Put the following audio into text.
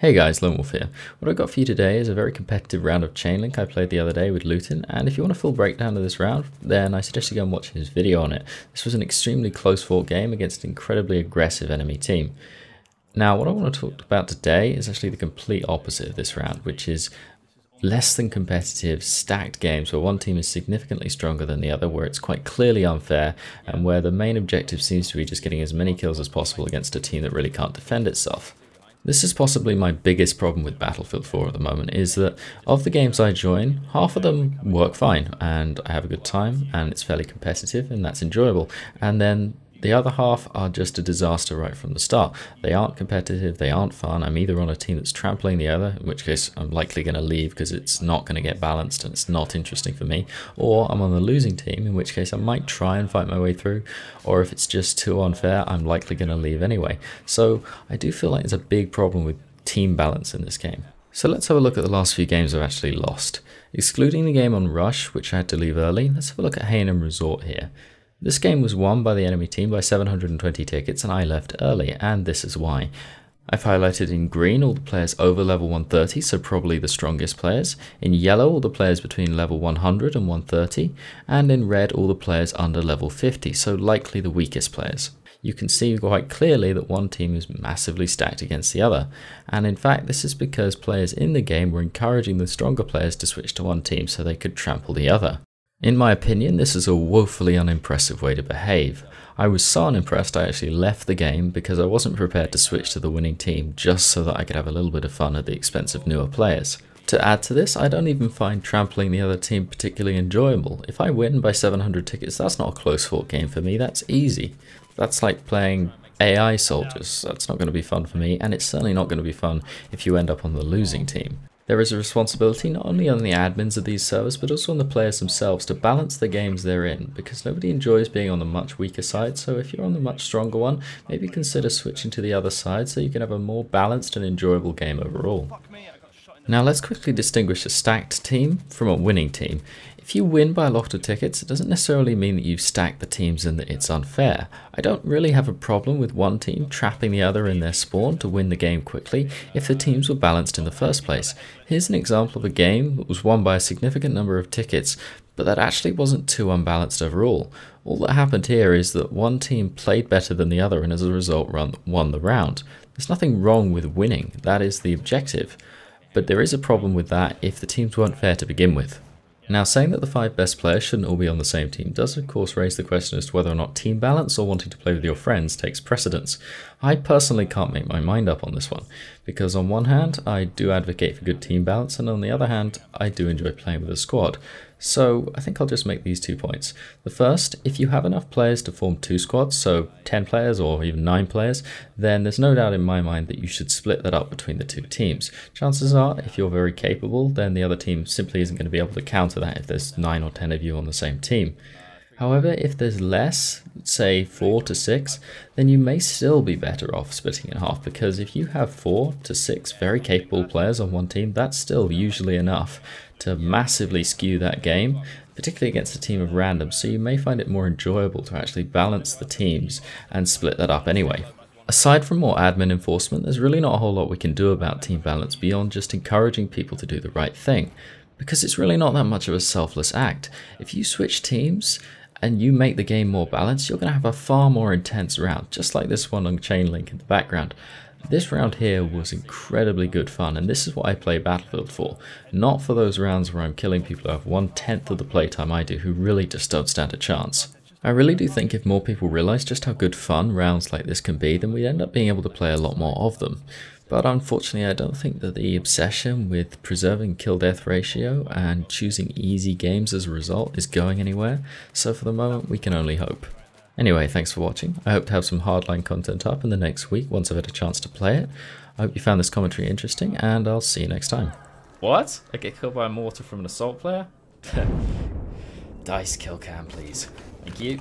Hey guys, Lonewolf here. What I've got for you today is a very competitive round of Chainlink I played the other day with Luton, and if you want a full breakdown of this round, then I suggest you go and watch his video on it. This was an extremely close fought game against an incredibly aggressive enemy team. Now, what I want to talk about today is actually the complete opposite of this round, which is less than competitive, stacked games where one team is significantly stronger than the other, where it's quite clearly unfair, and where the main objective seems to be just getting as many kills as possible against a team that really can't defend itself. This is possibly my biggest problem with Battlefield 4 at the moment, is that of the games I join, half of them work fine and I have a good time and it's fairly competitive and that's enjoyable, and then the other half are just a disaster right from the start. They aren't competitive, they aren't fun. I'm either on a team that's trampling the other, in which case I'm likely going to leave because it's not going to get balanced and it's not interesting for me, or I'm on the losing team, in which case I might try and fight my way through, or if it's just too unfair, I'm likely going to leave anyway. So I do feel like there's a big problem with team balance in this game. So let's have a look at the last few games I've actually lost. Excluding the game on Rush, which I had to leave early, let's have a look at Hainham Resort here. This game was won by the enemy team by 720 tickets and I left early, and this is why. I've highlighted in green all the players over level 130, so probably the strongest players, in yellow all the players between level 100 and 130, and in red all the players under level 50, so likely the weakest players. You can see quite clearly that one team is massively stacked against the other, and in fact this is because players in the game were encouraging the stronger players to switch to one team so they could trample the other. In my opinion, this is a woefully unimpressive way to behave. I was so unimpressed I actually left the game because I wasn't prepared to switch to the winning team just so that I could have a little bit of fun at the expense of newer players. To add to this, I don't even find trampling the other team particularly enjoyable. If I win by 700 tickets, that's not a close fought game for me, that's easy. That's like playing AI soldiers, that's not going to be fun for me, and it's certainly not going to be fun if you end up on the losing team. There is a responsibility not only on the admins of these servers but also on the players themselves to balance the games they're in, because nobody enjoys being on the much weaker side, so if you're on the much stronger one, maybe consider switching to the other side so you can have a more balanced and enjoyable game overall. Now let's quickly distinguish a stacked team from a winning team. If you win by a lot of tickets, it doesn't necessarily mean that you've stacked the teams and that it's unfair. I don't really have a problem with one team trapping the other in their spawn to win the game quickly if the teams were balanced in the first place. Here's an example of a game that was won by a significant number of tickets, but that actually wasn't too unbalanced overall. All that happened here is that one team played better than the other and as a result won the round. There's nothing wrong with winning, that is the objective. But there is a problem with that if the teams weren't fair to begin with. Now, saying that the 5 best players shouldn't all be on the same team does of course raise the question as to whether or not team balance or wanting to play with your friends takes precedence. I personally can't make my mind up on this one, because on one hand I do advocate for good team balance and on the other hand I do enjoy playing with a squad. So I think I'll just make these 2 points. The first, if you have enough players to form 2 squads, so 10 players or even 9 players, then there's no doubt in my mind that you should split that up between the 2 teams. Chances are, if you're very capable, then the other team simply isn't going to be able to counter that if there's 9 or 10 of you on the same team. However, if there's less, say 4 to 6, then you may still be better off splitting in half, because if you have 4 to 6 very capable players on one team, that's still usually enough to massively skew that game, particularly against a team of randoms, so you may find it more enjoyable to actually balance the teams and split that up anyway. Aside from more admin enforcement, there's really not a whole lot we can do about team balance beyond just encouraging people to do the right thing, because it's really not that much of a selfless act. If you switch teams and you make the game more balanced, you're going to have a far more intense round, just like this one on Chainlink in the background. This round here was incredibly good fun, and this is what I play Battlefield for, not for those rounds where I'm killing people who have 1/10 of the playtime I do, who really just don't stand a chance. I really do think if more people realise just how good fun rounds like this can be, then we'd end up being able to play a lot more of them. But unfortunately I don't think that the obsession with preserving kill-death ratio and choosing easy games as a result is going anywhere, so for the moment we can only hope. Anyway, thanks for watching. I hope to have some hardline content up in the next week once I've had a chance to play it. I hope you found this commentary interesting, and I'll see you next time. What? I get killed by a mortar from an assault player? Dice kill cam, please. Thank you.